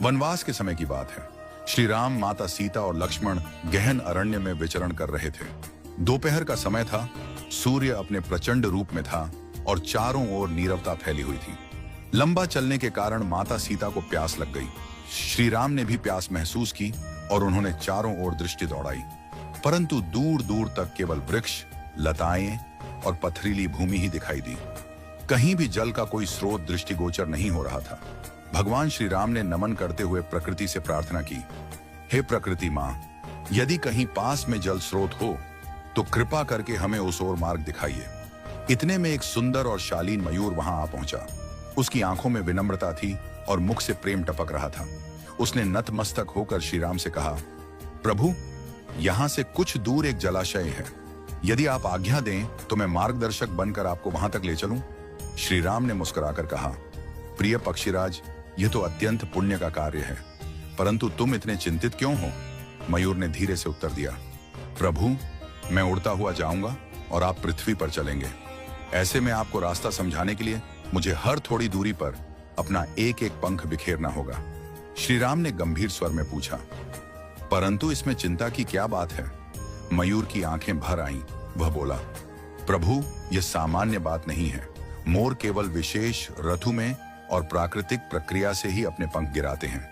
वनवास के समय की बात है। श्री राम, माता सीता और लक्ष्मण गहन अरण्य में विचरण कर रहे थे। दोपहर का समय था, सूर्य अपने प्रचंड रूप में था और चारों ओर नीरवता फैली हुई थी। लंबा चलने के कारण माता सीता को प्यास लग गई। श्री राम ने भी प्यास महसूस की और उन्होंने चारों ओर दृष्टि दौड़ाई, परंतु दूर दूर तक केवल वृक्ष, लताएं और पथरीली भूमि ही दिखाई दी। कहीं भी जल का कोई स्रोत दृष्टिगोचर नहीं हो रहा था। भगवान श्री राम ने नमन करते हुए प्रकृति से प्रार्थना की, हे प्रकृति मां, यदि कहीं पास में जल स्रोत हो तो कृपा करके हमें उस ओर मार्ग दिखाइए। इतने में एक सुंदर और शालीन मयूर वहां आ पहुंचा। उसकी आंखों में विनम्रता थी और मुख से प्रेम टपक रहा था। उसने नतमस्तक होकर श्री राम से कहा, प्रभु, यहां से कुछ दूर एक जलाशय है। यदि आप आज्ञा दें तो मैं मार्गदर्शक बनकर आपको वहां तक ले चलूं। श्री राम ने मुस्कुराकर कहा, प्रिय पक्षीराज, यह तो अत्यंत पुण्य का कार्य है, परंतु तुम इतने चिंतित क्यों हो? मयूर ने धीरे से उत्तर दिया, प्रभु, मैं उड़ता हुआ जाऊंगा और आप पृथ्वी पर चलेंगे। ऐसे में आपको रास्ता समझाने के लिए मुझे हर थोड़ी दूरी पर अपना एक एक पंख बिखेरना होगा। श्री राम ने गंभीर स्वर में पूछा, परंतु इसमें चिंता की क्या बात है? मयूर की आंखें भर आईं। वह बोला, प्रभु, यह सामान्य बात नहीं है। मोर केवल विशेष ऋतु में और प्राकृतिक प्रक्रिया से ही अपने पंख गिराते हैं।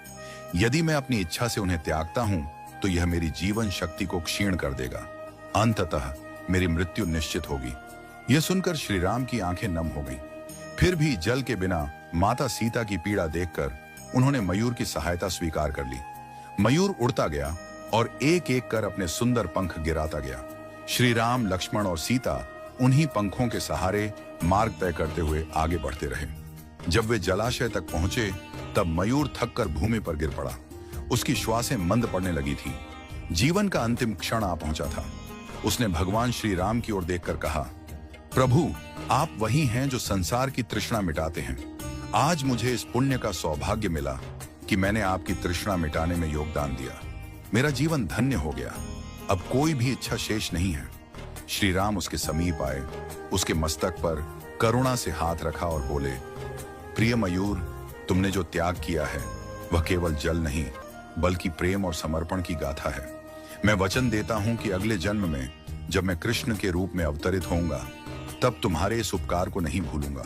यदि मैं अपनी इच्छा से उन्हें त्यागता हूं तो यह मेरी जीवन शक्ति को क्षीण कर देगा। अंततः मेरी मृत्यु निश्चित होगी। यह सुनकर श्री राम की आंखें नम हो गईं। फिर भी जल के बिना माता सीता की पीड़ा देखकर उन्होंने मयूर की सहायता स्वीकार कर ली। मयूर उड़ता गया और एक एक कर अपने सुंदर पंख गिराता गया। श्री राम, लक्ष्मण और सीता उन्हीं पंखों के सहारे मार्ग तय करते हुए आगे बढ़ते रहे। जब वे जलाशय तक पहुंचे तब मयूर थककर भूमि पर गिर पड़ा। उसकी श्वासें मंद पड़ने लगी थी। जीवन का अंतिम क्षण आ पहुंचा था। उसने भगवान श्री राम की ओर देखकर कहा, प्रभु, आप वही हैं जो संसार की तृष्णा मिटाते हैं। आज मुझे इस पुण्य का सौभाग्य मिला कि मैंने आपकी तृष्णा मिटाने में योगदान दिया। मेरा जीवन धन्य हो गया। अब कोई भी इच्छा शेष नहीं है। श्री राम उसके समीप आए, उसके मस्तक पर करुणा से हाथ रखा और बोले, प्रिय मयूर, तुमने जो त्याग किया है वह केवल जल नहीं बल्कि प्रेम और समर्पण की गाथा है। मैं वचन देता हूं कि अगले जन्म में जब मैं कृष्ण के रूप में अवतरित होऊंगा तब तुम्हारे इस उपकार को नहीं भूलूंगा।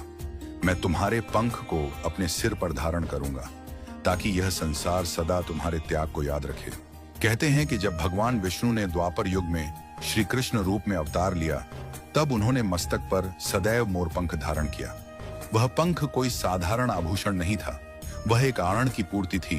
मैं तुम्हारे पंख को अपने सिर पर धारण करूंगा ताकि यह संसार सदा तुम्हारे त्याग को याद रखे। कहते हैं कि जब भगवान विष्णु ने द्वापर युग में श्री कृष्ण रूप में अवतार लिया तब उन्होंने मस्तक पर सदैव मोरपंख धारण किया। वह पंख कोई साधारण आभूषण नहीं था, वह एक आनंद की पूर्ति थी